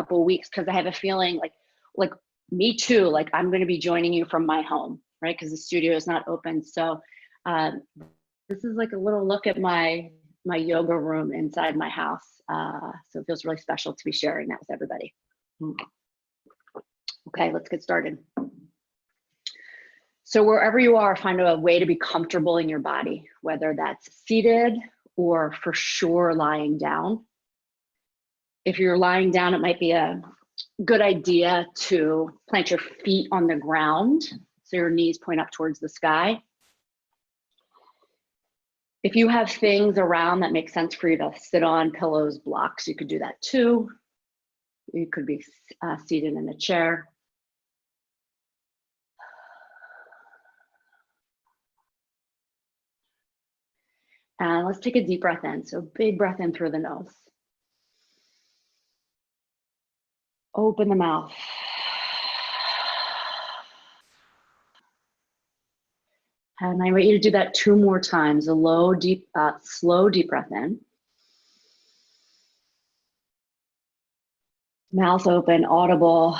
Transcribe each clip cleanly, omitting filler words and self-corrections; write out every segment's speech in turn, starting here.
couple of weeks, because I have a feeling like me too, like I'm going to be joining you from my home, right? Because the studio is not open. So this is like a little look at my yoga room inside my house. So it feels really special to be sharing that with everybody. Okay, let's get started. So wherever you are, find a way to be comfortable in your body, whether that's seated or for sure lying down. If you're lying down, it might be a good idea to plant your feet on the ground so your knees point up towards the sky. If you have things around that make sense for you to sit on, pillows, blocks, you could do that too. You could be seated in a chair. And let's take a deep breath in. So big breath in through the nose. Open the mouth. And I invite you to do that 2 more times. A slow, deep breath in. Mouth open, audible.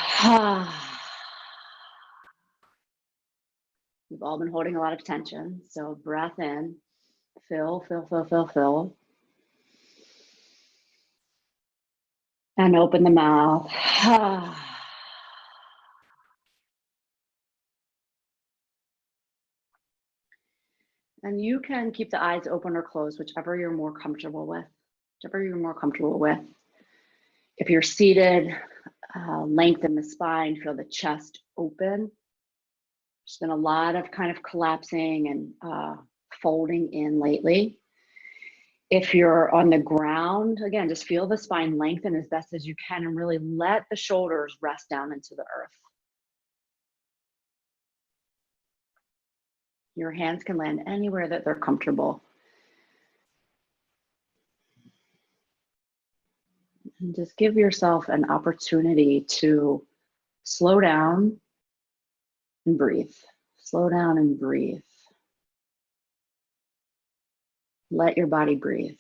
We've all been holding a lot of tension. So breath in, fill, fill, fill, fill, fill. And open the mouth. And you can keep the eyes open or closed, whichever you're more comfortable with. If you're seated, lengthen the spine, feel the chest open. There's been a lot of kind of collapsing and folding in lately. If you're on the ground, again, just feel the spine lengthen as best as you can and really let the shoulders rest down into the earth. Your hands can land anywhere that they're comfortable. And just give yourself an opportunity to slow down and breathe. Slow down and breathe. Let your body breathe.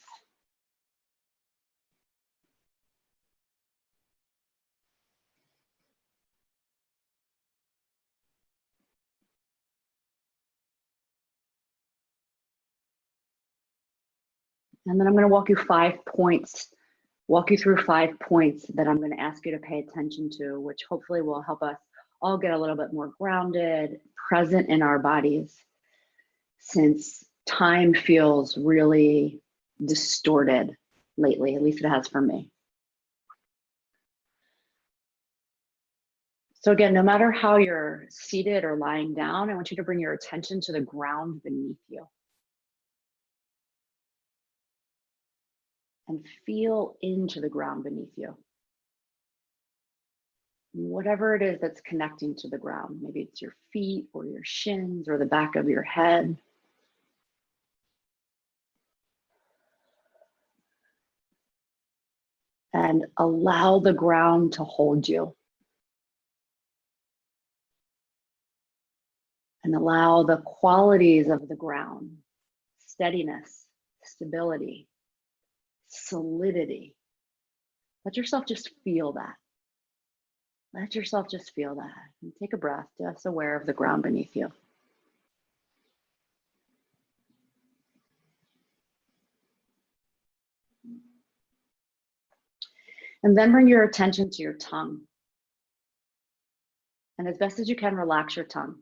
And then I'm going to walk you through 5 points that I'm going to ask you to pay attention to, which hopefully will help us all get a little bit more grounded, present in our bodies, since time feels really distorted lately, at least it has for me. So again, no matter how you're seated or lying down, I want you to bring your attention to the ground beneath you. And feel into the ground beneath you. Whatever it is that's connecting to the ground, maybe it's your feet or your shins or the back of your head. And allow the ground to hold you. And allow the qualities of the ground, steadiness, stability, solidity. Let yourself just feel that. Let yourself just feel that. And take a breath, just aware of the ground beneath you. And then bring your attention to your tongue. And as best as you can, relax your tongue.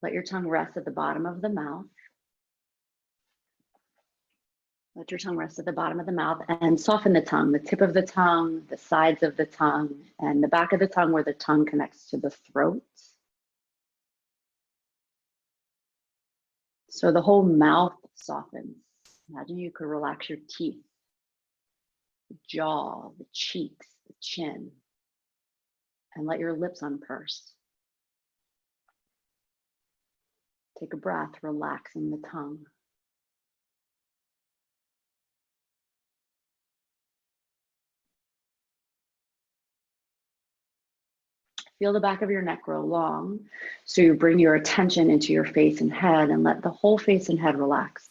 Let your tongue rest at the bottom of the mouth. Let your tongue rest at the bottom of the mouth and soften the tongue, the tip of the tongue, the sides of the tongue, and the back of the tongue where the tongue connects to the throat. So the whole mouth softens. Imagine you could relax your teeth, the jaw, the cheeks, the chin, and let your lips unpurse. Take a breath, relaxing the tongue. Feel the back of your neck grow long. So you bring your attention into your face and head and let the whole face and head relax.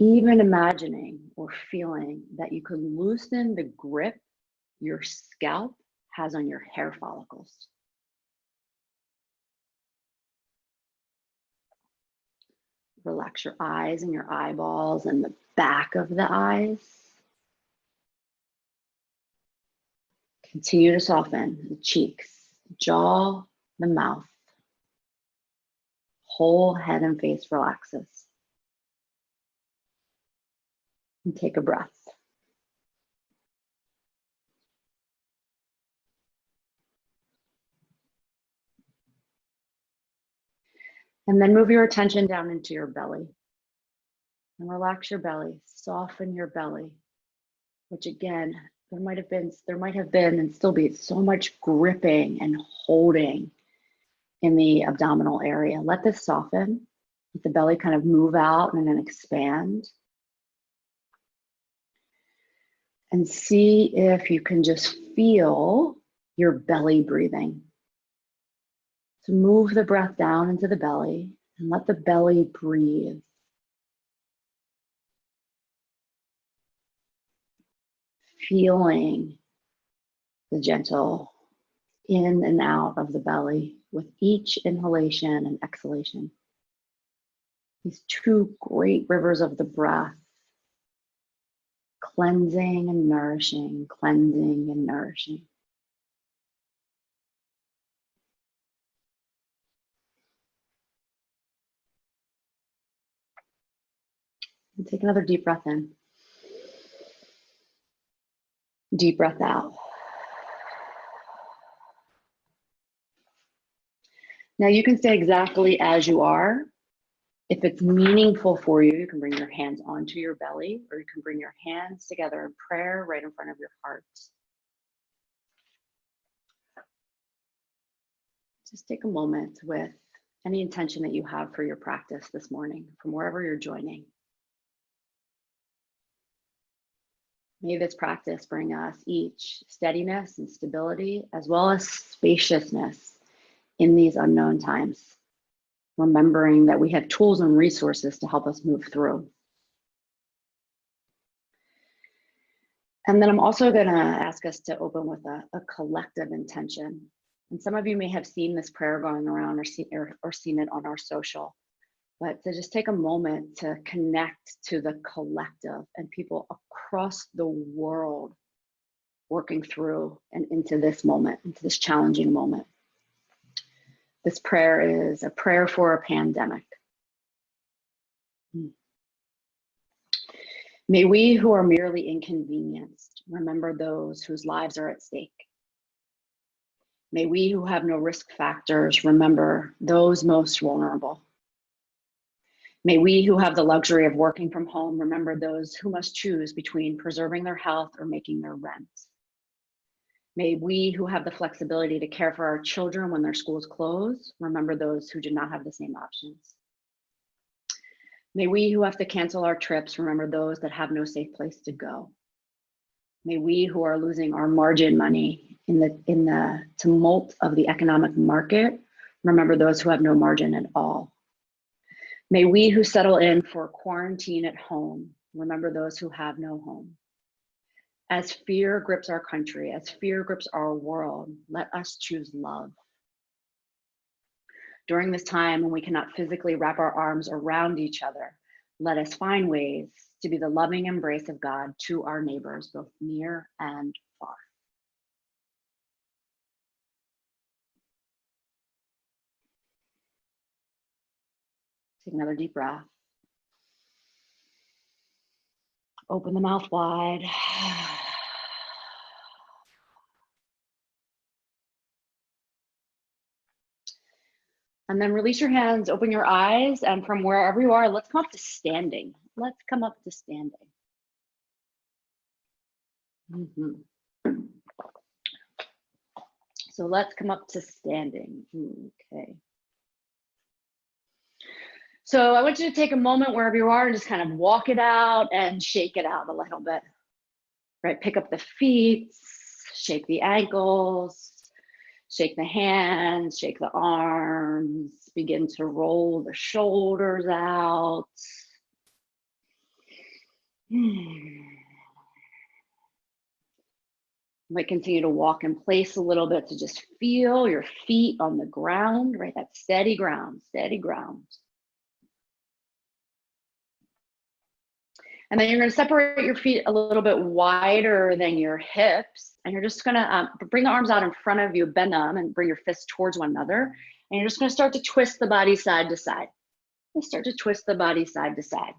Even imagining or feeling that you could loosen the grip your scalp has on your hair follicles. Relax your eyes and your eyeballs and the back of the eyes. Continue to soften the cheeks, jaw, the mouth. Whole head and face relaxes. And take a breath. And then move your attention down into your belly. And relax your belly, soften your belly, which again, there might have been and still be so much gripping and holding in the abdominal area. Let this soften. Let the belly kind of move out and then expand. And see if you can just feel your belly breathing. So move the breath down into the belly and let the belly breathe. Feeling the gentle in and out of the belly with each inhalation and exhalation. These two great rivers of the breath, cleansing and nourishing, cleansing and nourishing. And take another deep breath in. Deep breath out. Now you can stay exactly as you are. If it's meaningful for you, you can bring your hands onto your belly, or you can bring your hands together in prayer right in front of your heart. Just take a moment with any intention that you have for your practice this morning, from wherever you're joining. May this practice bring us each steadiness and stability, as well as spaciousness in these unknown times, remembering that we have tools and resources to help us move through. And then I'm also going to ask us to open with a collective intention. And some of you may have seen this prayer going around or seen it on our social. But to just take a moment to connect to the collective and people across the world working through and into this moment, into this challenging moment. This prayer is a prayer for a pandemic. May we who are merely inconvenienced remember those whose lives are at stake. May we who have no risk factors remember those most vulnerable. May we who have the luxury of working from home remember those who must choose between preserving their health or making their rent. May we who have the flexibility to care for our children when their schools close remember those who do not have the same options. May we who have to cancel our trips remember those that have no safe place to go. May we who are losing our margin money in the tumult of the economic market remember those who have no margin at all. May we who settle in for quarantine at home remember those who have no home. As fear grips our country, as fear grips our world, let us choose love. During this time when we cannot physically wrap our arms around each other, let us find ways to be the loving embrace of God to our neighbors, both near and far. Take another deep breath. Open the mouth wide. And then release your hands, open your eyes, and from wherever you are, let's come up to standing. Let's come up to standing. So let's come up to standing. Okay. So I want you to take a moment wherever you are and just kind of walk it out and shake it out a little bit. Right, pick up the feet, shake the ankles, shake the hands, shake the arms, begin to roll the shoulders out. You might continue to walk in place a little bit to just feel your feet on the ground, right? That steady ground, steady ground. And then you're going to separate your feet a little bit wider than your hips. And you're just going to bring the arms out in front of you, bend them, and bring your fists towards one another. And you're just going to start to twist the body side to side. Just start to twist the body side to side.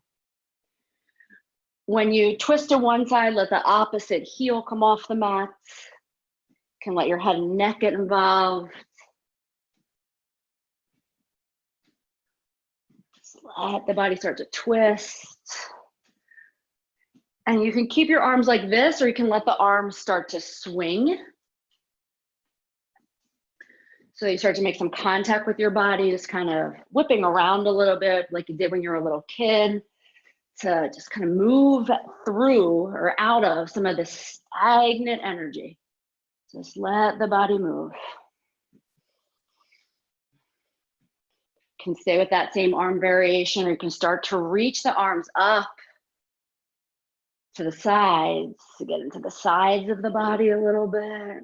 When you twist to one side, let the opposite heel come off the mat. You can let your head and neck get involved. Just let the body start to twist. And you can keep your arms like this, or you can let the arms start to swing. So you start to make some contact with your body, just kind of whipping around a little bit like you did when you were a little kid, to just kind of move through or out of some of this stagnant energy. Just let the body move. You can stay with that same arm variation, or you can start to reach the arms up to the sides, to get into the sides of the body a little bit.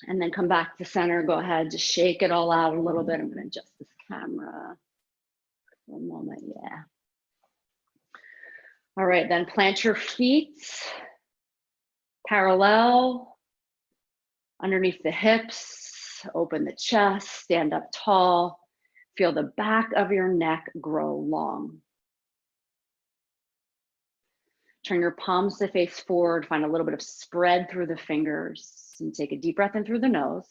And then come back to center. Go ahead, just shake it all out a little bit. I'm going to adjust this camera for a moment. Yeah. All right, then plant your feet parallel underneath the hips. Open the chest, stand up tall. Feel the back of your neck grow long. Turn your palms to face forward. Find a little bit of spread through the fingers. And take a deep breath in through the nose.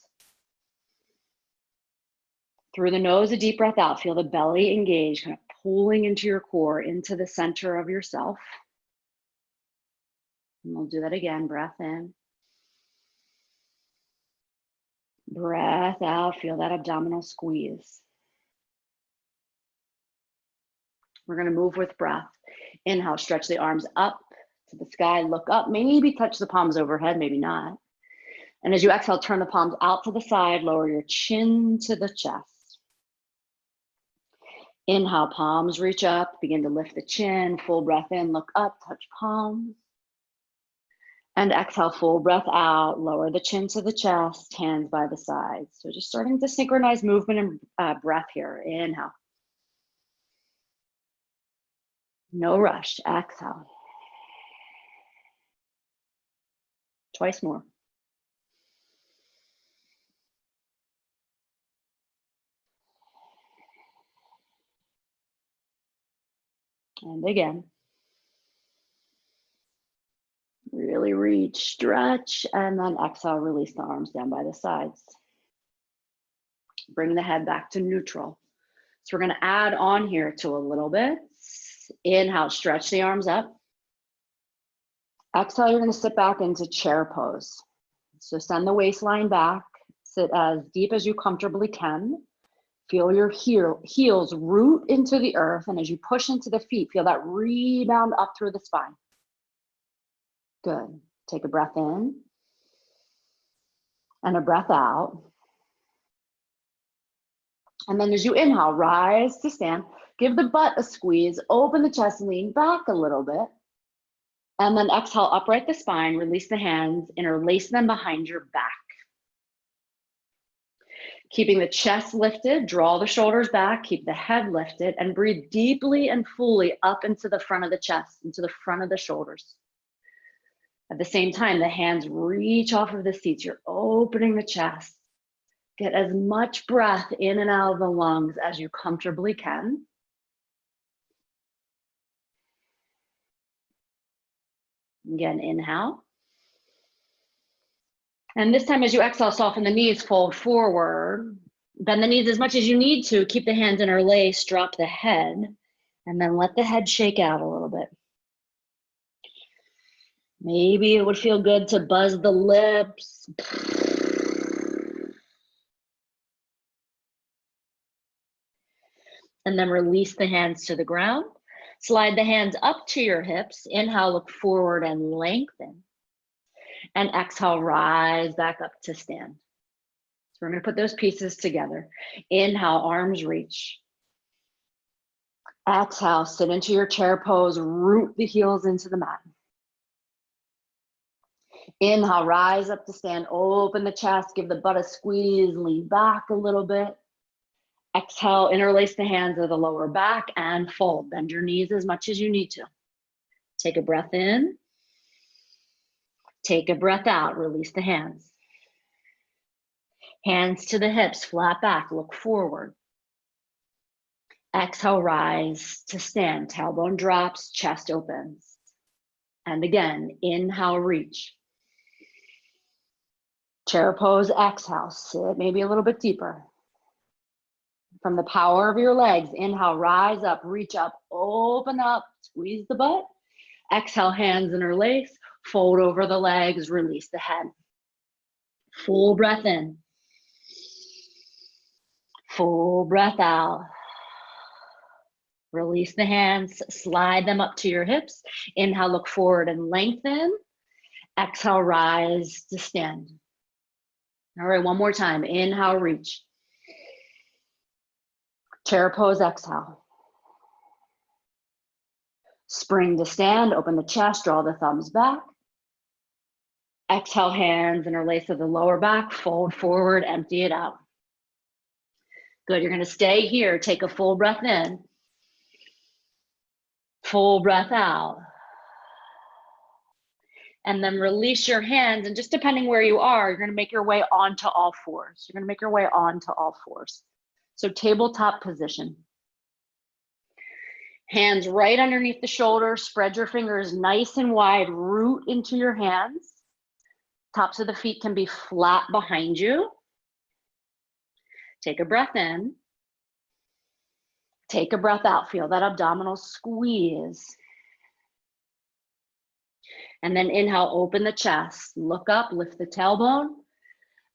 Through the nose, a deep breath out. Feel the belly engage, kind of pulling into your core, into the center of yourself. And we'll do that again. Breath in. Breath out. Feel that abdominal squeeze. We're going to move with breath. Inhale, stretch the arms up to the sky. Look up. Maybe touch the palms overhead, maybe not. And as you exhale, turn the palms out to the side. Lower your chin to the chest. Inhale, palms reach up. Begin to lift the chin. Full breath in. Look up. Touch palms. And exhale, full breath out. Lower the chin to the chest. Hands by the sides. So just starting to synchronize movement and breath here. Inhale. No rush. Exhale. Twice more. And again. Really reach, stretch, and then exhale, release the arms down by the sides. Bring the head back to neutral. So we're going to add on here to a little bit. Inhale, stretch the arms up. Exhale, you're going to sit back into chair pose. So send the waistline back. Sit as deep as you comfortably can. Feel your heels root into the earth. And as you push into the feet, feel that rebound up through the spine. Good. Take a breath in and a breath out. And then as you inhale, rise to stand. Give the butt a squeeze. Open the chest, lean back a little bit. And then exhale, upright the spine. Release the hands, interlace them behind your back. Keeping the chest lifted, draw the shoulders back, keep the head lifted, and breathe deeply and fully up into the front of the chest, into the front of the shoulders. At the same time, the hands reach off of the seats. You're opening the chest. Get as much breath in and out of the lungs as you comfortably can. Again, inhale. And this time as you exhale, soften the knees, fold forward. Bend the knees as much as you need to. Keep the hands interlaced, drop the head, and then let the head shake out a little bit. Maybe it would feel good to buzz the lips. And then release the hands to the ground. Slide the hands up to your hips. Inhale, look forward and lengthen. And exhale, rise back up to stand. So we're going to put those pieces together. Inhale, arms reach. Exhale, sit into your chair pose, root the heels into the mat. Inhale, rise up to stand, open the chest, give the butt a squeeze, lean back a little bit. Exhale, interlace the hands of the lower back and fold. Bend your knees as much as you need to. Take a breath in. Take a breath out, release the hands. Hands to the hips, flat back, look forward. Exhale, rise to stand, tailbone drops, chest opens. And again, inhale, reach. Chair pose, exhale, sit maybe a little bit deeper. From the power of your legs, inhale, rise up, reach up, open up, squeeze the butt. Exhale, hands interlace, fold over the legs, release the head. Full breath in. Full breath out. Release the hands, slide them up to your hips. Inhale, look forward and lengthen. Exhale, rise to stand. All right, one more time. Inhale, reach. Chair pose, exhale. Spring to stand, open the chest, draw the thumbs back. Exhale, hands interlace to the lower back, fold forward, empty it out. Good, you're gonna stay here, take a full breath in. Full breath out. And then release your hands, and just depending where you are, you're gonna make your way onto all fours. You're gonna make your way onto all fours. So tabletop position. Hands right underneath the shoulders, spread your fingers nice and wide, root into your hands. Tops of the feet can be flat behind you. Take a breath in. Take a breath out, feel that abdominal squeeze. And then inhale, open the chest, look up, lift the tailbone.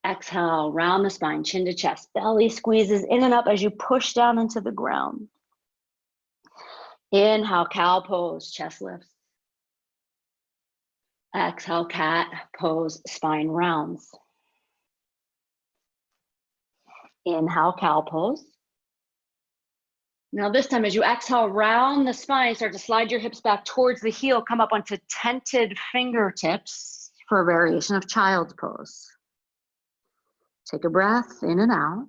Exhale, round the spine, chin to chest, belly squeezes in and up as you push down into the ground. Inhale, cow pose, chest lifts. Exhale, cat pose, spine rounds. Inhale, cow pose. Now this time, as you exhale, round the spine, start to slide your hips back towards the heel, come up onto tented fingertips for a variation of child's pose. Take a breath in and out.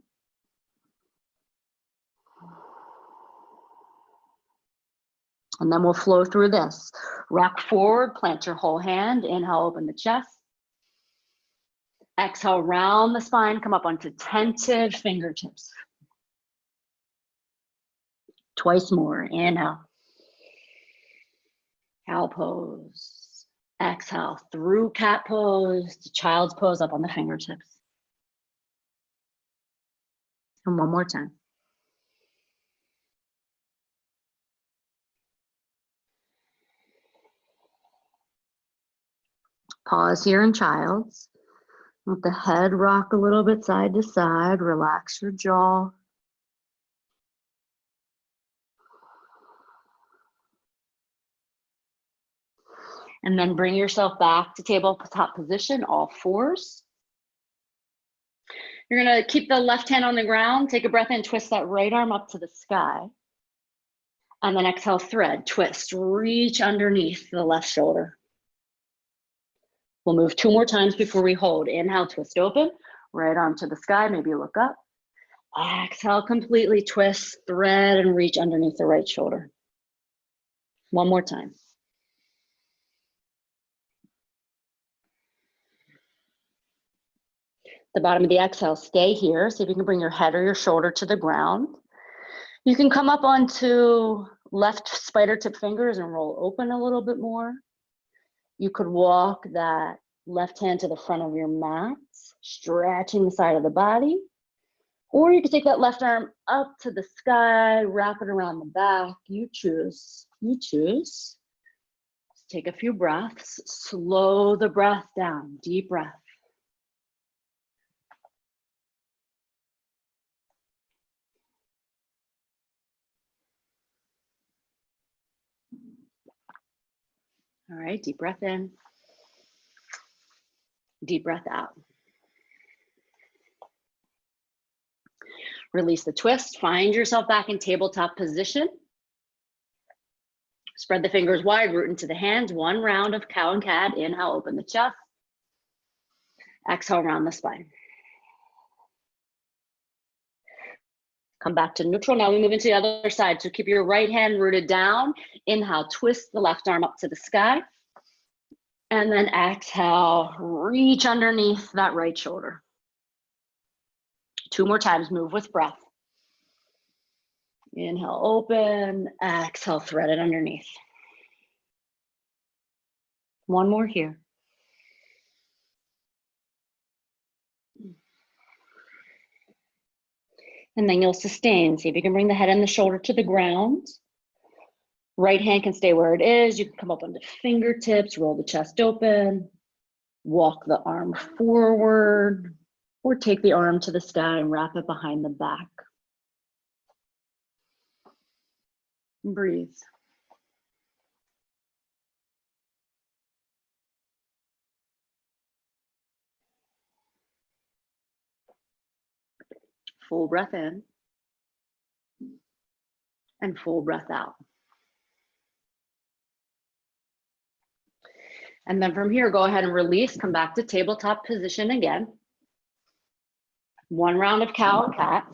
And then we'll flow through this. Rock forward, plant your whole hand. Inhale, open the chest. Exhale, round the spine, come up onto tented fingertips. Twice more, inhale. Cow pose. Exhale, through cat pose to child's pose up on the fingertips. And one more time. Pause here in child's. Let the head rock a little bit side to side. Relax your jaw. And then bring yourself back to tabletop position, all fours. You're gonna keep the left hand on the ground. Take a breath in, twist that right arm up to the sky. And then exhale, thread, twist, reach underneath the left shoulder. We'll move 2 more times before we hold. Inhale, twist open, right arm to the sky, maybe look up. Exhale, completely twist, thread, and reach underneath the right shoulder. One more time. The bottom of the exhale, stay here. See if you can bring your head or your shoulder to the ground. You can come up onto left spider tip fingers and roll open a little bit more. You could walk that left hand to the front of your mat, stretching the side of the body. Or you could take that left arm up to the sky, wrap it around the back. You choose, you choose. Take a few breaths, slow the breath down, deep breath. All right, deep breath in, deep breath out. Release the twist, find yourself back in tabletop position. Spread the fingers wide, root into the hands. One round of cow and cat. Inhale, open the chest. Exhale, round the spine. Come back to neutral. Now we move into the other side. So keep your right hand rooted down. Inhale, twist the left arm up to the sky. And then exhale, reach underneath that right shoulder. 2 more times, move with breath. Inhale, open. Exhale, thread it underneath. 1 more here. And then you'll sustain. See if you can bring the head and the shoulder to the ground. Right hand can stay where it is. You can come up onto fingertips, roll the chest open, walk the arm forward, or take the arm to the sky and wrap it behind the back. And breathe. Full breath in and full breath out. And then from here, go ahead and release, come back to tabletop position again. 1 round of cow and cat.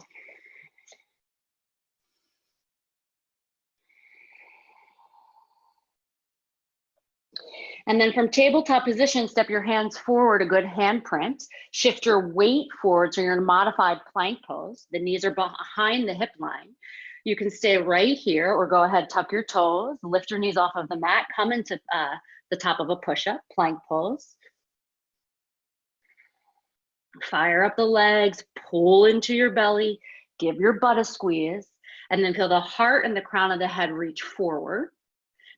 And then from tabletop position, step your hands forward, a good hand print. Shift your weight forward, so you're in a modified plank pose. The knees are behind the hip line. You can stay right here or go ahead, tuck your toes, lift your knees off of the mat, come into the top of a push-up, plank pose. Fire up the legs, pull into your belly, give your butt a squeeze, and then feel the heart and the crown of the head reach forward.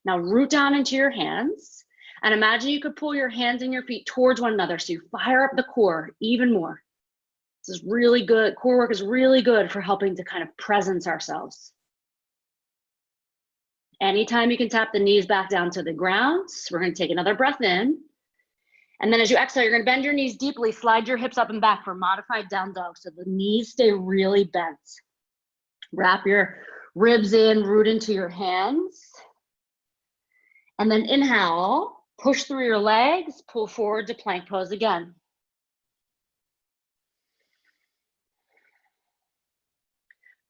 Now root down into your hands and imagine you could pull your hands and your feet towards one another, so you fire up the core even more. This is really good. Core work is really good for helping to kind of presence ourselves. Anytime you can tap the knees back down to the ground, we're going to take another breath in. And then as you exhale, you're going to bend your knees deeply, slide your hips up and back for modified down dog. So the knees stay really bent. Wrap your ribs in, root into your hands. And then inhale, push through your legs, pull forward to plank pose again.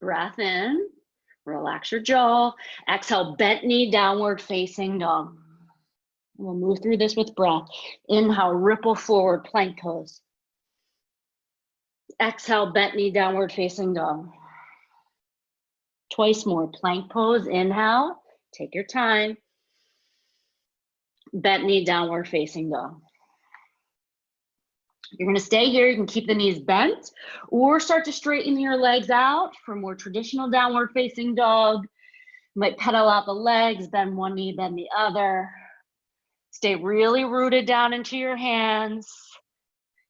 Breath in, relax your jaw. Exhale, bent knee, downward facing dog. We'll move through this with breath. Inhale, ripple forward, plank pose. Exhale, bent knee, downward facing dog. Twice more, plank pose. Inhale, take your time. Bent knee, downward facing dog. You're gonna stay here. You can keep the knees bent or start to straighten your legs out for more traditional downward facing dog. You might pedal out the legs, bend one knee, bend the other. Stay really rooted down into your hands.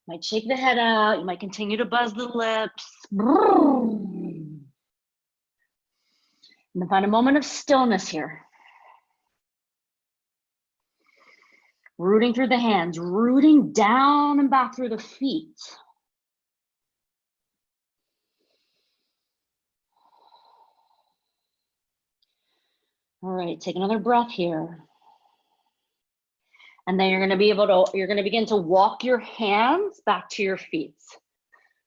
You might shake the head out. You might continue to buzz the lips. And then find a moment of stillness here. Rooting through the hands, rooting down and back through the feet. All right, take another breath here. And then you're going to begin to walk your hands back to your feet.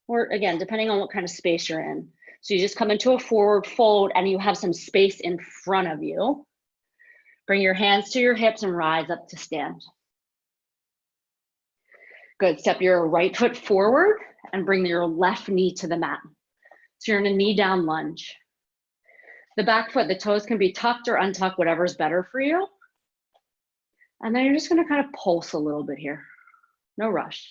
Or again, depending on what kind of space you're in. So you just come into a forward fold and you have some space in front of you. Bring your hands to your hips and rise up to stand. Good, step your right foot forward and bring your left knee to the mat. So you're in a knee down lunge. The back foot, the toes can be tucked or untucked, whatever's better for you. And then you're just gonna kind of pulse a little bit here. No rush.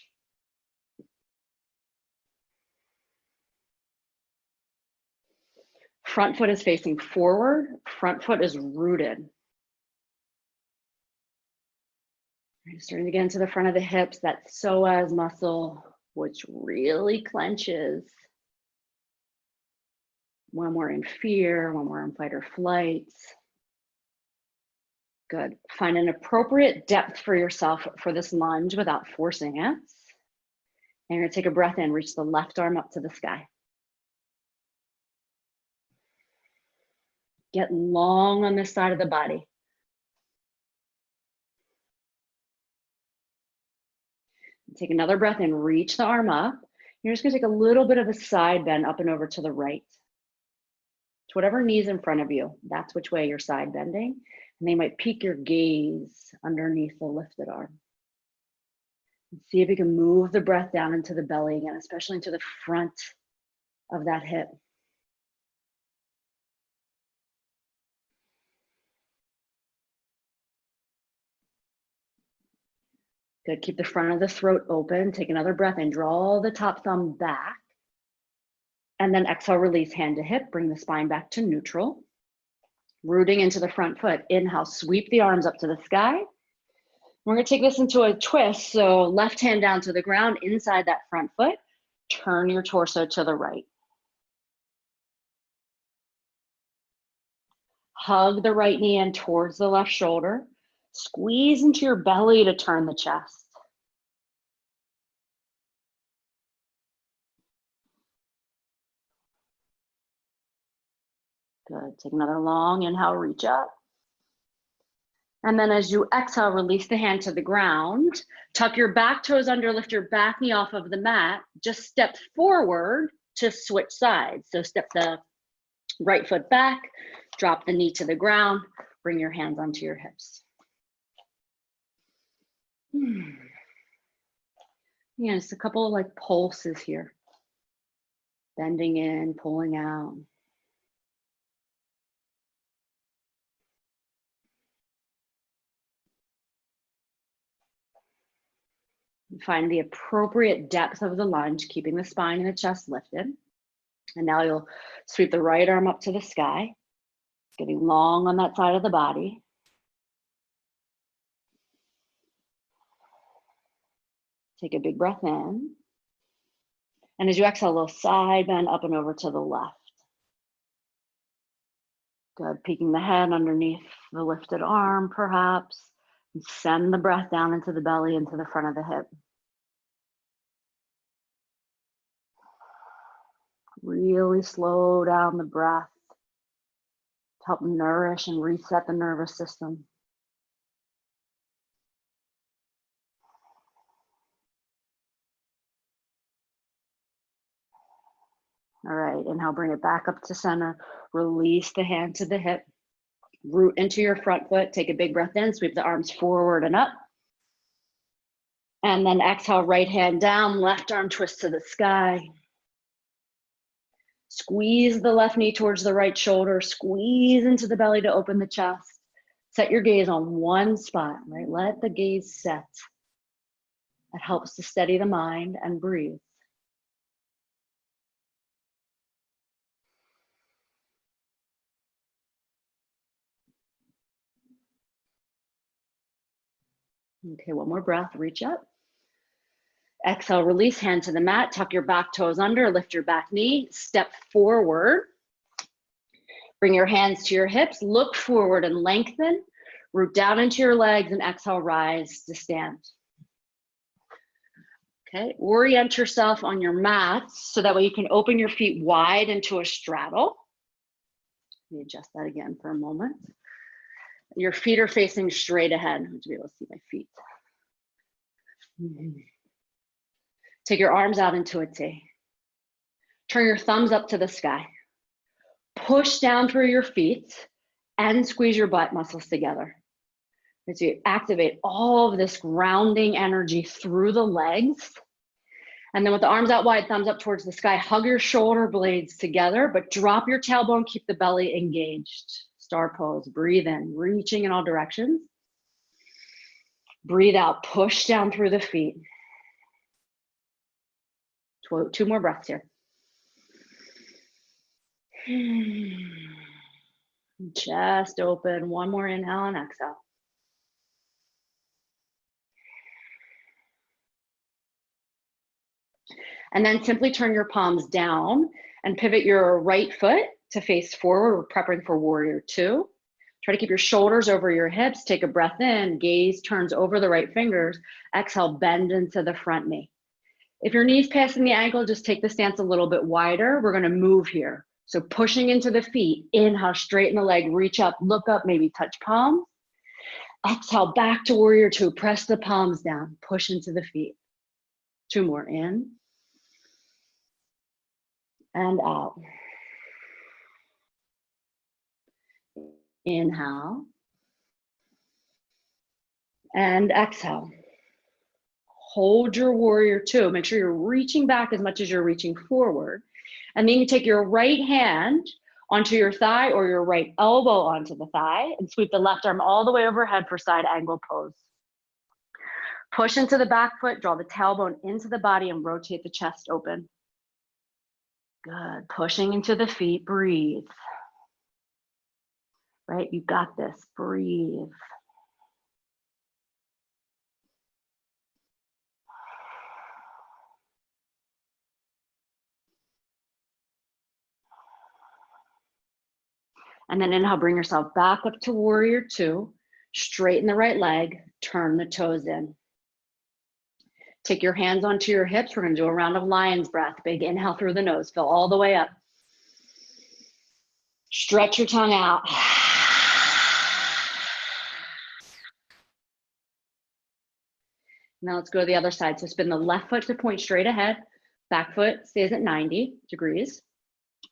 Front foot is facing forward, front foot is rooted. Starting to get into the front of the hips, that psoas muscle, which really clenches when we're in fear, when we're in fight or flight. Good. Find an appropriate depth for yourself for this lunge without forcing it. And you're gonna take a breath in, reach the left arm up to the sky. Get long on this side of the body. Take another breath in, reach the arm up. You're just gonna take a little bit of a side bend up and over to the right. To whatever knee's in front of you, that's which way you're side bending. And they might peek your gaze underneath the lifted arm. And see if you can move the breath down into the belly again, especially into the front of that hip. Good, keep the front of the throat open. Take another breath in, draw the top thumb back. And then exhale, release hand to hip, bring the spine back to neutral. Rooting into the front foot. Inhale, sweep the arms up to the sky. We're gonna take this into a twist. So left hand down to the ground, inside that front foot. Turn your torso to the right. Hug the right knee in towards the left shoulder. Squeeze into your belly to turn the chest. Good, take another long inhale, reach up. And then as you exhale, release the hand to the ground. Tuck your back toes under, lift your back knee off of the mat. Just step forward to switch sides. So step the right foot back, drop the knee to the ground, bring your hands onto your hips. Yeah, just a couple of like pulses here. Bending in, pulling out. Find the appropriate depth of the lunge, keeping the spine and the chest lifted. And now you'll sweep the right arm up to the sky, getting long on that side of the body. Take a big breath in. And as you exhale, a little side bend up and over to the left. Good, peeking the head underneath the lifted arm, perhaps. And send the breath down into the belly, into the front of the hip. Really slow down the breath to help nourish and reset the nervous system. All right, inhale, bring it back up to center. Release the hand to the hip. Root into your front foot. Take a big breath in, sweep the arms forward and up. And then exhale, right hand down, left arm twist to the sky. Squeeze the left knee towards the right shoulder. Squeeze into the belly to open the chest. Set your gaze on one spot, right? Let the gaze set. That helps to steady the mind and breathe. Okay, one more breath, reach up. Exhale, release, hand to the mat, tuck your back toes under, lift your back knee, step forward. Bring your hands to your hips, look forward and lengthen. Root down into your legs and exhale, rise to stand. Okay, orient yourself on your mat so that way you can open your feet wide into a straddle. Let me adjust that again for a moment. Your feet are facing straight ahead. I have to be able to see my feet. Take your arms out into a T. Turn your thumbs up to the sky. Push down through your feet and squeeze your butt muscles together. So you activate all of this grounding energy through the legs. And then with the arms out wide, thumbs up towards the sky, hug your shoulder blades together, but drop your tailbone, keep the belly engaged. Star pose, breathe in, reaching in all directions. Breathe out, push down through the feet. Two more breaths here. Chest open, one more inhale and exhale. And then simply turn your palms down and pivot your right foot to face forward. We're prepping for warrior two. Try to keep your shoulders over your hips. Take a breath in, gaze turns over the right fingers. Exhale, bend into the front knee. If your knee's passing the ankle, just take the stance a little bit wider. We're gonna move here. So pushing into the feet, inhale, straighten the leg, reach up, look up, maybe touch palms. Exhale, back to warrior two, press the palms down, push into the feet. Two more, in and out. Inhale and exhale. Hold your warrior two. Make sure you're reaching back as much as you're reaching forward. And then you take your right hand onto your thigh or your right elbow onto the thigh and sweep the left arm all the way overhead for side angle pose. Push into the back foot, draw the tailbone into the body and rotate the chest open. Good. Pushing into the feet, breathe. Right? You got this. Breathe. And then inhale, bring yourself back up to warrior two. Straighten the right leg, turn the toes in. Take your hands onto your hips. We're going to do a round of lion's breath. Big inhale through the nose, fill all the way up. Stretch your tongue out. Now let's go to the other side. So spin the left foot to point straight ahead. Back foot stays at 90 degrees.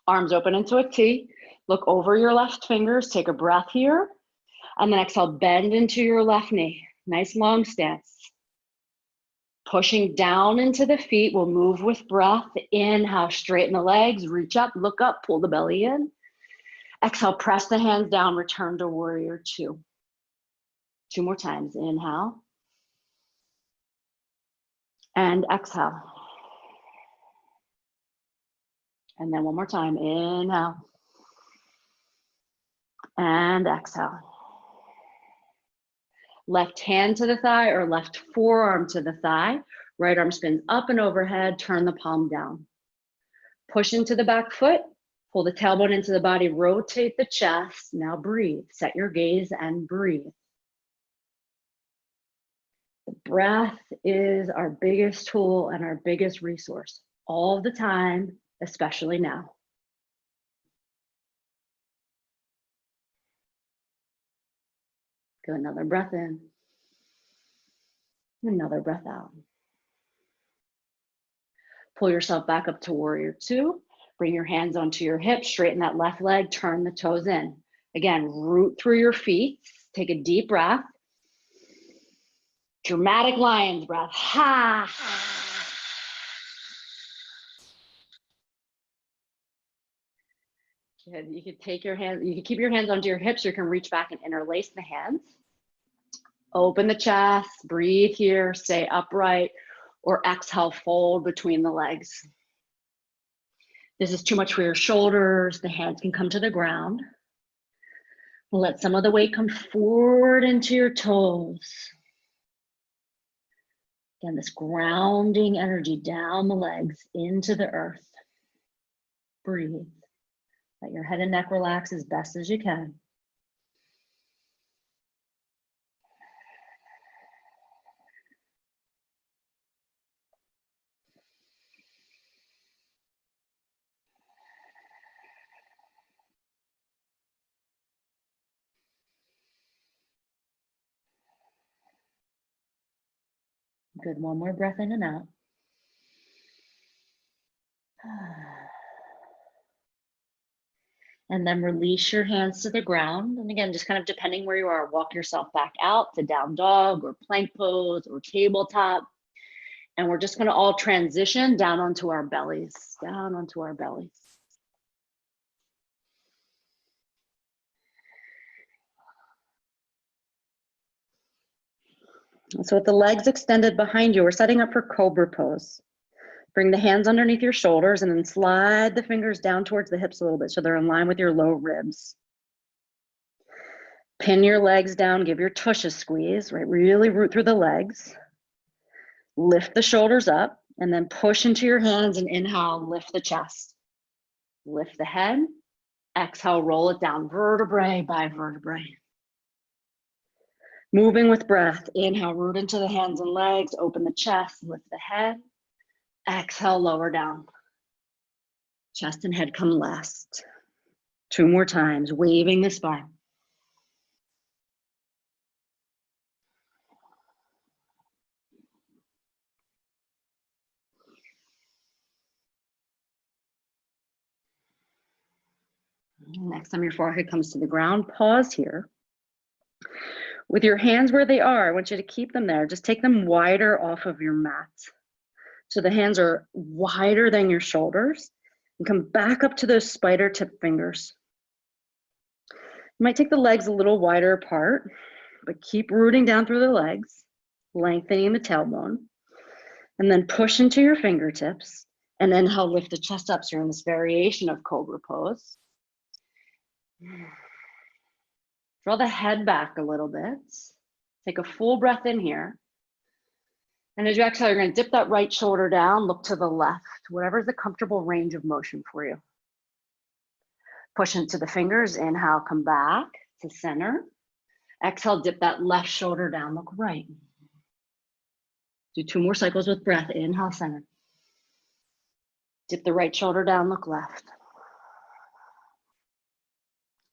Arms open into a T. Look over your left fingers. Take a breath here. And then exhale, bend into your left knee. Nice long stance. Pushing down into the feet. We'll move with breath. Inhale, straighten the legs. Reach up, look up, pull the belly in. Exhale, press the hands down. Return to warrior two. Two more times. Inhale. And exhale. And then one more time. Inhale. And exhale. Left hand to the thigh or left forearm to the thigh. Right arm spins up and overhead. Turn the palm down. Push into the back foot. Pull the tailbone into the body. Rotate the chest. Now breathe. Set your gaze and breathe. The breath is our biggest tool and our biggest resource all the time, especially now. Go another breath in. Another breath out. Pull yourself back up to warrior two. Bring your hands onto your hips. Straighten that left leg. Turn the toes in. Again, root through your feet. Take a deep breath. Dramatic lion's breath. Ha. Good. You can take your hands, you can keep your hands onto your hips, or you can reach back and interlace the hands. Open the chest, breathe here, stay upright, or exhale, fold between the legs. This is too much for your shoulders. The hands can come to the ground. Let some of the weight come forward into your toes. Again, this grounding energy down the legs into the earth. Breathe. Let your head and neck relax as best as you can. Good, one more breath in and out. And then release your hands to the ground. And again, just kind of depending where you are, walk yourself back out to down dog or plank pose or tabletop. And we're just gonna all transition down onto our bellies, down onto our bellies. So with the legs extended behind you, we're setting up for cobra pose. Bring the hands underneath your shoulders and then slide the fingers down towards the hips a little bit so they're in line with your low ribs. Pin your legs down, give your tush a squeeze, right? Really root through the legs. Lift the shoulders up and then push into your hands and inhale, lift the chest. Lift the head, exhale, roll it down vertebrae by vertebrae. Moving with breath, inhale, root into the hands and legs, open the chest, lift the head. Exhale, lower down. Chest and head come last. 2 more times, waving the spine. Next time your forehead comes to the ground, pause here. With your hands where they are, I want you to keep them there. Just take them wider off of your mat. So the hands are wider than your shoulders, and come back up to those spider tip fingers. You might take the legs a little wider apart, but keep rooting down through the legs, lengthening the tailbone, and then push into your fingertips, and then inhale, lift the chest up. So you're in this variation of cobra pose. Draw the head back a little bit. Take a full breath in here. And as you exhale, you're going to dip that right shoulder down, look to the left, whatever's the comfortable range of motion for you. Push into the fingers, inhale, come back to center. Exhale, dip that left shoulder down, look right. Do 2 more cycles with breath, inhale, center. Dip the right shoulder down, look left.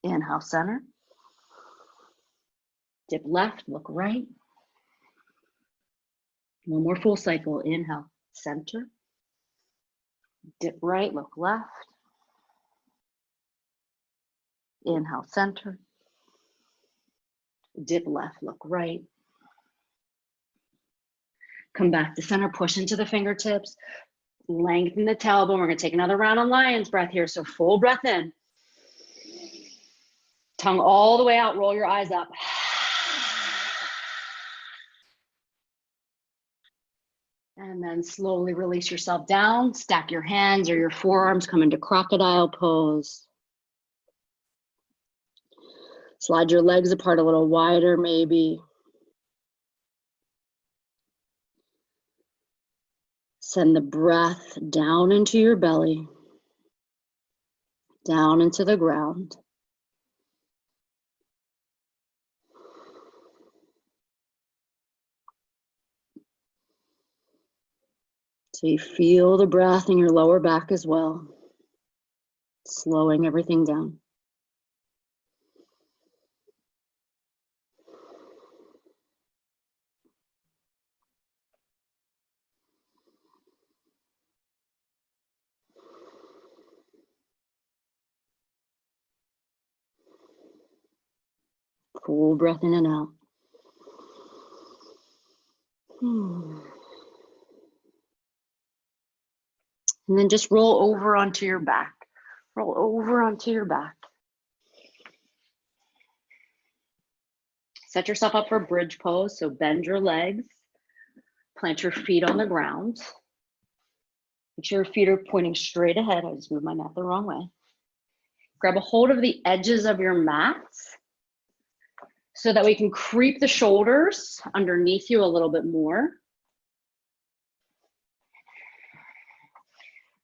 Inhale, center. Dip left, look right. 1 more full cycle, inhale, center. Dip right, look left. Inhale, center. Dip left, look right. Come back to center, push into the fingertips. Lengthen the tailbone. We're going to take another round on lion's breath here. So full breath in. Tongue all the way out, roll your eyes up. And then slowly release yourself down. Stack your hands or your forearms, come into crocodile pose. Slide your legs apart a little wider, maybe. Send the breath down into your belly, down into the ground. So you feel the breath in your lower back as well, slowing everything down. Full breath in and out. And then just roll over onto your back. Roll over onto your back. Set yourself up for bridge pose. So bend your legs, plant your feet on the ground. Make sure your feet are pointing straight ahead. I just moved my mat the wrong way. Grab a hold of the edges of your mat so that we can creep the shoulders underneath you a little bit more.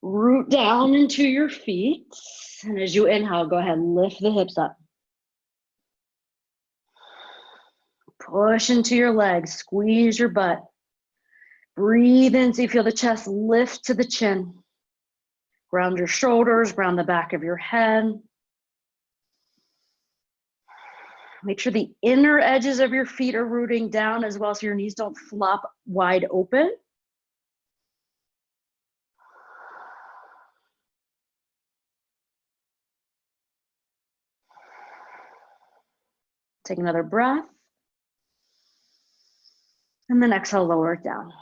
Root down into your feet. And as you inhale, go ahead and lift the hips up. Push into your legs, squeeze your butt. Breathe in so you feel the chest lift to the chin. Ground your shoulders, ground the back of your head. Make sure the inner edges of your feet are rooting down as well so your knees don't flop wide open. Take another breath. And then exhale, lower it down.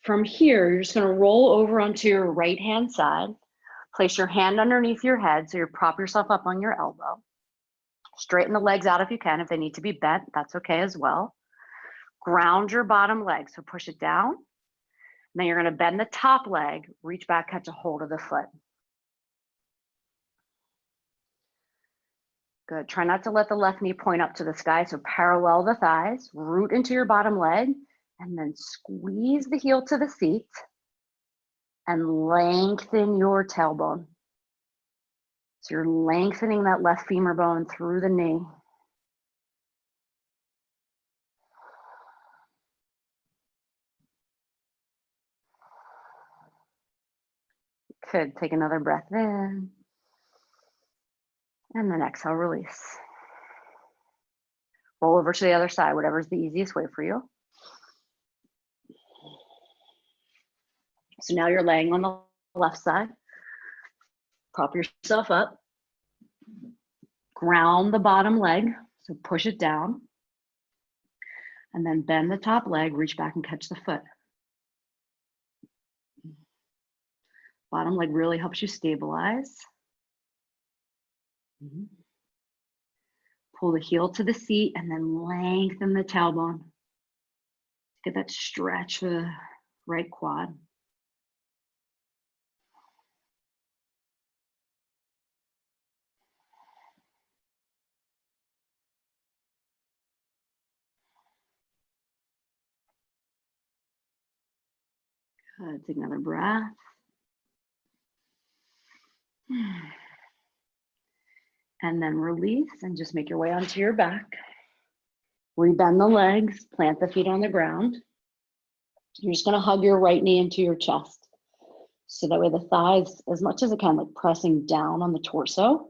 From here, you're just going to roll over onto your right hand side. Place your hand underneath your head so you prop yourself up on your elbow. Straighten the legs out if you can. If they need to be bent, that's okay as well. Ground your bottom leg, so push it down. Then you're going to bend the top leg, reach back, catch a hold of the foot. Good. Try not to let the left knee point up to the sky, so parallel the thighs, root into your bottom leg, and then squeeze the heel to the seat and lengthen your tailbone. So you're lengthening that left femur bone through the knee. Good. Take another breath in. And then exhale, release. Roll over to the other side, whatever's the easiest way for you. So now you're laying on the left side. Prop yourself up. Ground the bottom leg, so push it down. And then bend the top leg, reach back and catch the foot. Bottom leg really helps you stabilize. Pull the heel to the seat and then lengthen the tailbone. Get that stretch for the right quad. Good. Take another breath. And then release and just make your way onto your back. Rebend the legs, plant the feet on the ground. You're just gonna hug your right knee into your chest. So that way the thighs, as much as it can, like pressing down on the torso.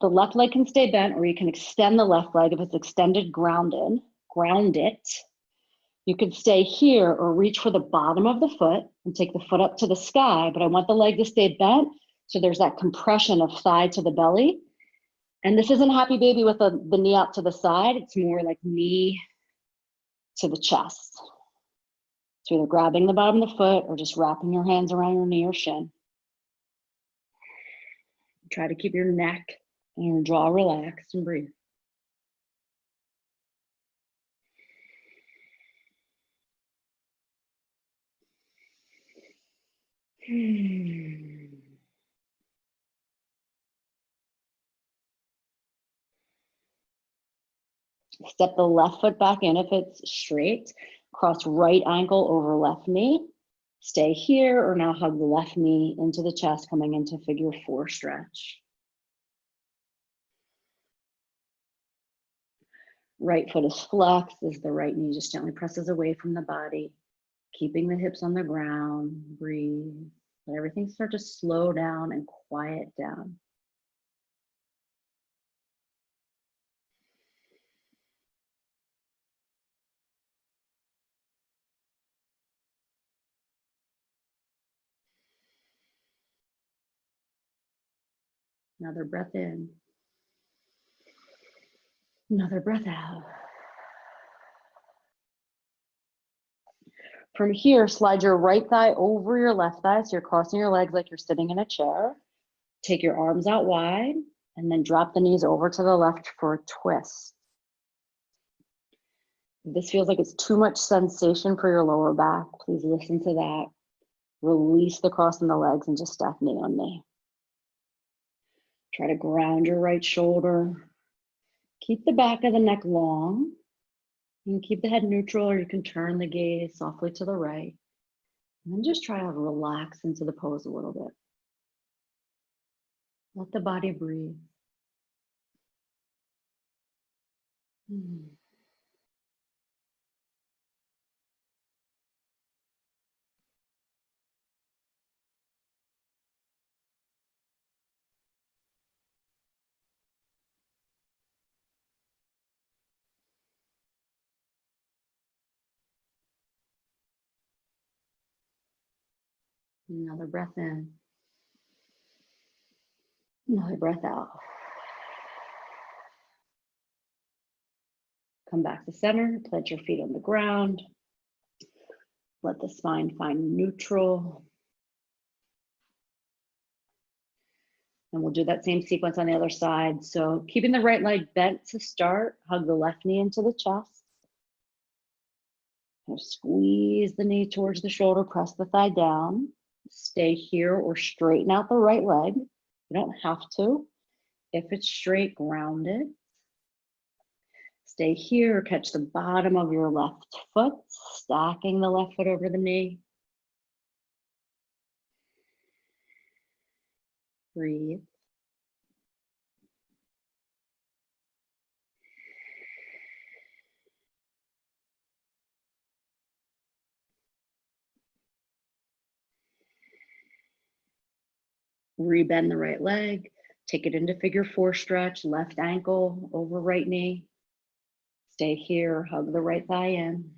The left leg can stay bent, or you can extend the left leg if it's extended, ground it. You can stay here or reach for the bottom of the foot and take the foot up to the sky, but I want the leg to stay bent. So there's that compression of thigh to the belly. And this isn't happy baby with the knee out to the side. It's more like knee to the chest. So either grabbing the bottom of the foot or just wrapping your hands around your knee or shin. Try to keep your neck and your jaw relaxed and breathe. Step the left foot back in if it's straight. Cross right ankle over left knee. Stay here or now hug the left knee into the chest, coming into figure 4 stretch. Right foot is flexed as the right knee just gently presses away from the body, keeping the hips on the ground. Breathe. Let everything start to slow down and quiet down. Another breath in. Another breath out. From here, slide your right thigh over your left thigh. So you're crossing your legs like you're sitting in a chair. Take your arms out wide and then drop the knees over to the left for a twist. If this feels like it's too much sensation for your lower back, please listen to that. Release the crossing the legs and just stack knee on knee. Try to ground your right shoulder. Keep the back of the neck long. You can keep the head neutral, or you can turn the gaze softly to the right. And then just try to relax into the pose a little bit. Let the body breathe. Another breath in. Another breath out. Come back to center, plant your feet on the ground. Let the spine find neutral. And we'll do that same sequence on the other side. So keeping the right leg bent to start, hug the left knee into the chest. Squeeze the knee towards the shoulder, press the thigh down. Stay here or straighten out the right leg. You don't have to. If it's straight, ground it. Stay here, catch the bottom of your left foot, stacking the left foot over the knee. Breathe. Rebend the right leg. Take it into figure 4 stretch, left ankle over right knee. Stay here, hug the right thigh in.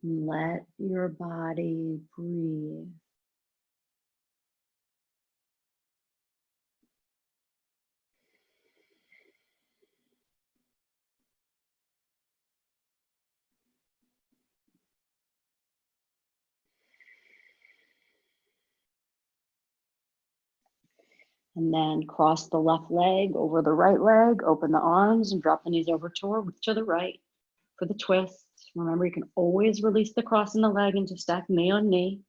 Let your body breathe. And then cross the left leg over the right leg, open the arms and drop the knees over to the right for the twist. Remember, you can always release the cross in the leg and just stack knee on knee.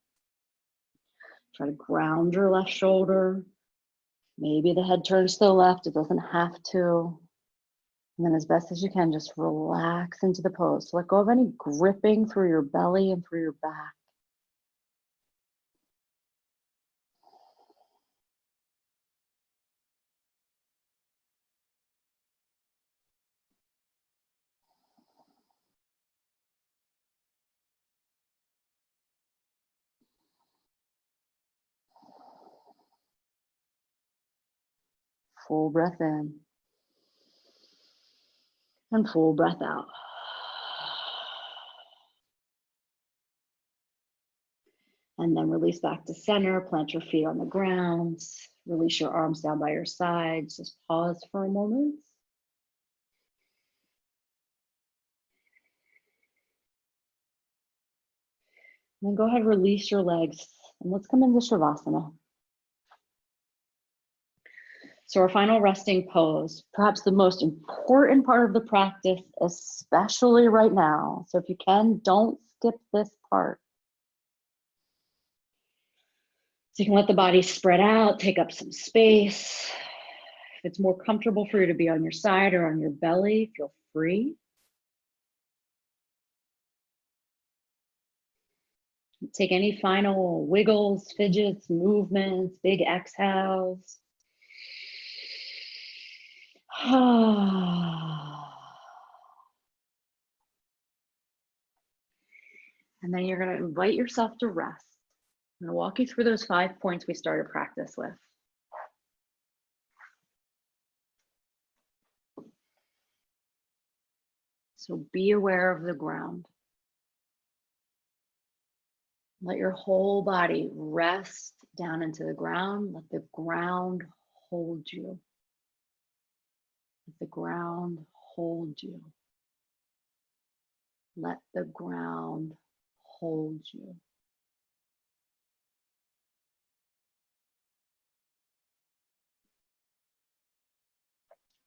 Try to ground your left shoulder. Maybe the head turns to the left, it doesn't have to. And then as best as you can, just relax into the pose. So let go of any gripping through your belly and through your back. Full breath in. And full breath out. And then release back to center, plant your feet on the ground, release your arms down by your sides, just pause for a moment. And then go ahead, release your legs, and let's come into Shavasana. So our final resting pose, perhaps the most important part of the practice, especially right now. So if you can, don't skip this part. So you can let the body spread out, take up some space. If it's more comfortable for you to be on your side or on your belly, feel free. Take any final wiggles, fidgets, movements, big exhales. And then you're going to invite yourself to rest. I'm going to walk you through those 5 points we started practice with. So be aware of the ground. Let your whole body rest down into the ground. Let the ground hold you. Let the ground hold you. Let the ground hold you.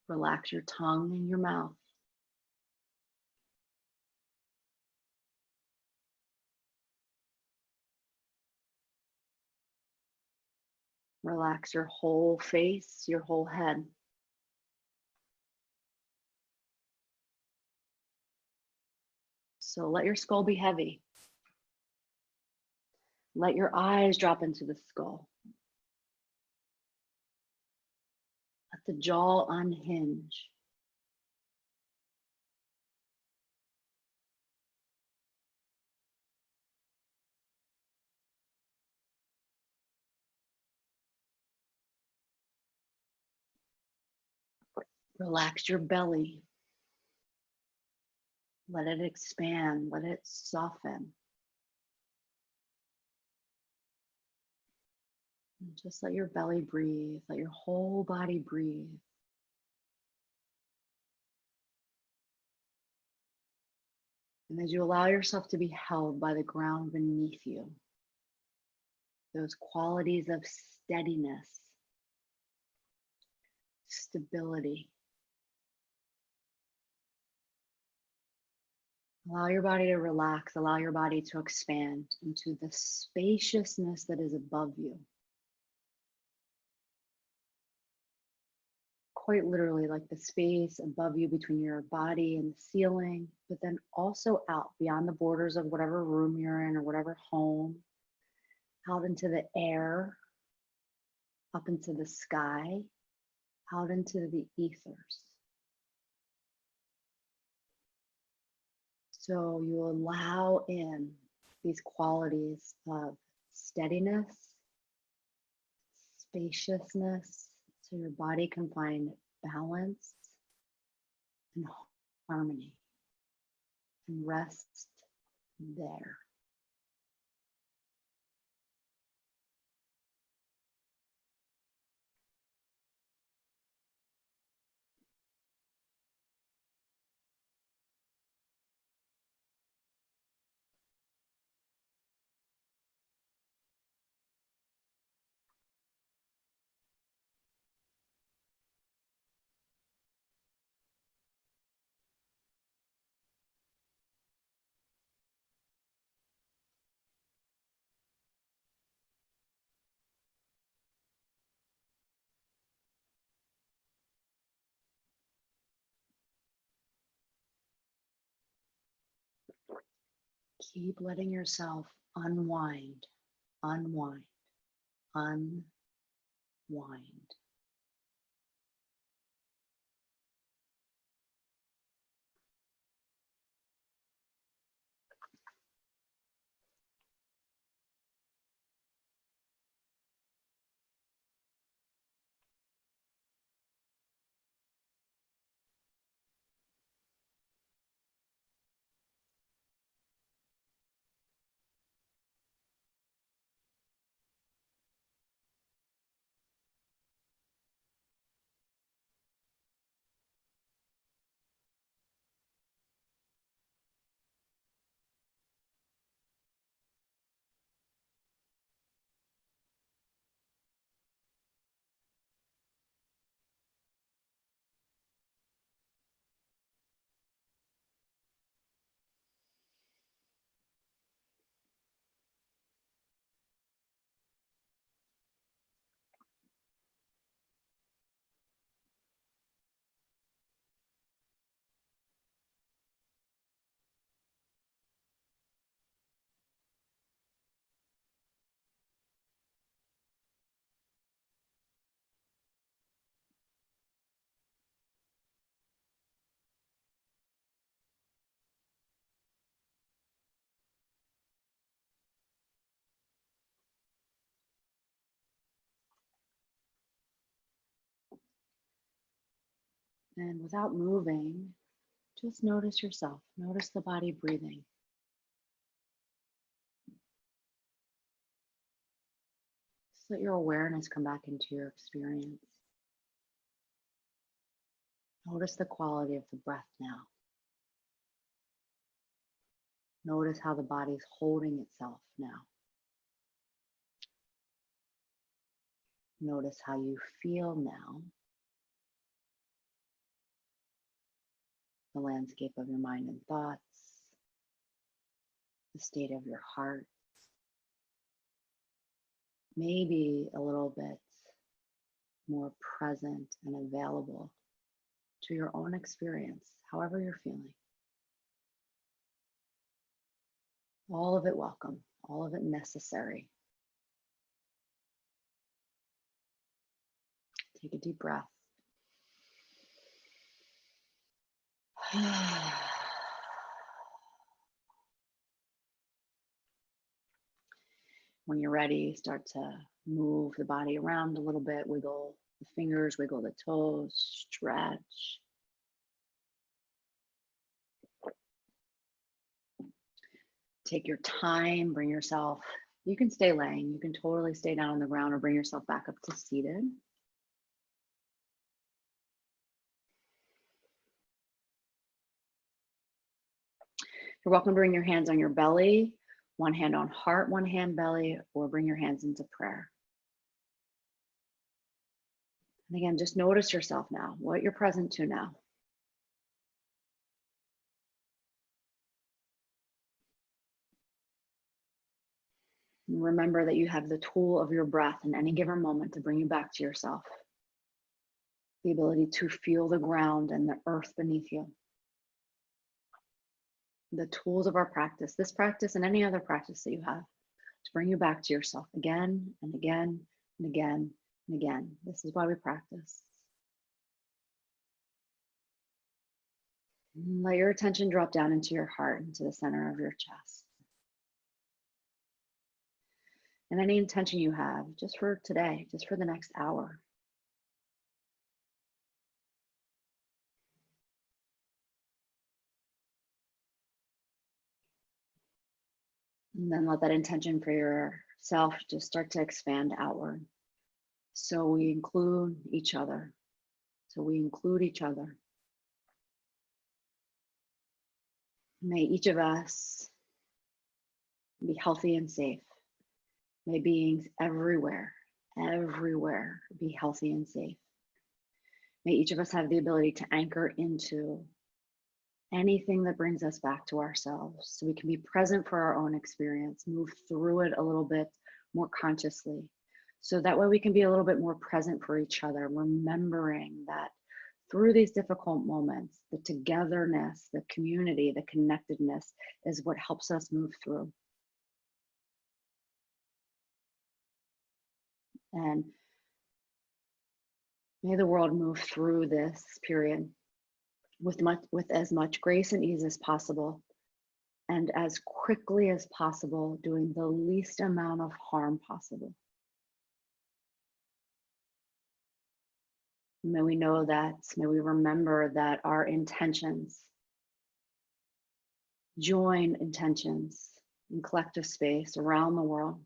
Relax your tongue and your mouth. Relax your whole face, your whole head. So let your skull be heavy. Let your eyes drop into the skull. Let the jaw unhinge. Relax your belly. Let it expand. Let it soften. And just let your belly breathe. Let your whole body breathe. And as you allow yourself to be held by the ground beneath you, those qualities of steadiness, stability. Allow your body to relax, allow your body to expand into the spaciousness that is above you. Quite literally, like the space above you between your body and the ceiling, but then also out beyond the borders of whatever room you're in or whatever home, out into the air, up into the sky, out into the ethers. So you allow in these qualities of steadiness, spaciousness, so your body can find balance and harmony and rest there. Keep letting yourself unwind, unwind, unwind. And without moving, just notice yourself. Notice the body breathing. Just let your awareness come back into your experience. Notice the quality of the breath now. Notice how the body is holding itself now. Notice how you feel now. The landscape of your mind and thoughts, the state of your heart, maybe a little bit more present and available to your own experience, however you're feeling. All of it welcome, all of it necessary. Take a deep breath. When you're ready, start to move the body around a little bit, wiggle the fingers, wiggle the toes, stretch. Take your time, bring yourself, you can stay laying, you can totally stay down on the ground or bring yourself back up to seated. You're welcome to bring your hands on your belly, one hand on heart, one hand belly, or bring your hands into prayer. And again, just notice yourself now, what you're present to now. And remember that you have the tool of your breath in any given moment to bring you back to yourself. The ability to feel the ground and the earth beneath you. The tools of our practice, this practice and any other practice that you have, to bring you back to yourself again and again and again and again. This is why we practice. Let your attention drop down into your heart, into the center of your chest. And any intention you have just for today, just for the next hour. And then let that intention for yourself just start to expand outward. So we include each other. So we include each other. May each of us be healthy and safe. May beings everywhere be healthy and safe. May each of us have the ability to anchor into anything that brings us back to ourselves so we can be present for our own experience, move through it a little bit more consciously. So that way we can be a little bit more present for each other, remembering that through these difficult moments, the togetherness, the community, the connectedness is what helps us move through. And may the world move through this period with as much grace and ease as possible, and as quickly as possible, doing the least amount of harm possible. May we know that, may we remember that our intentions, join intentions in collective space around the world,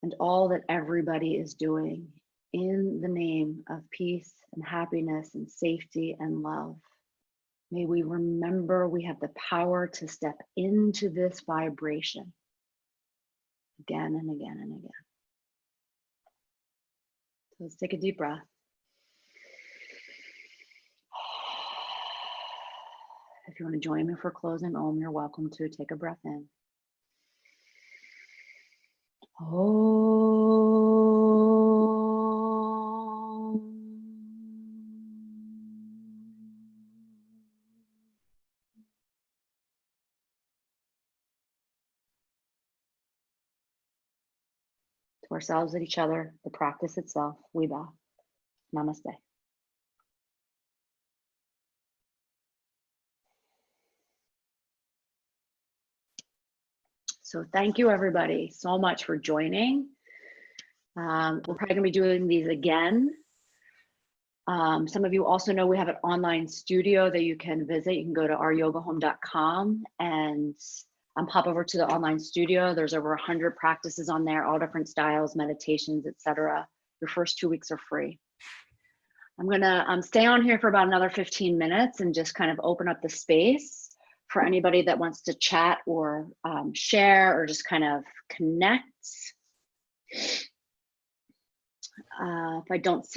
and all that everybody is doing in the name of peace and happiness and safety and love. May we remember we have the power to step into this vibration again and again and again. So let's take a deep breath. If you want to join me for closing Om, you're welcome to. Take a breath in. To ourselves and each other, the practice itself, we bow. Namaste. So thank you everybody so much for joining. We're probably gonna be doing these again. Some of you also know we have an online studio that you can visit. You can go to ouryogahome.com and pop over to the online studio. There's over 100 practices on there, all different styles, meditations, etc. Your first 2 weeks are free. I'm gonna stay on here for about another 15 minutes and just kind of open up the space for anybody that wants to chat or share or just kind of connect. If I don't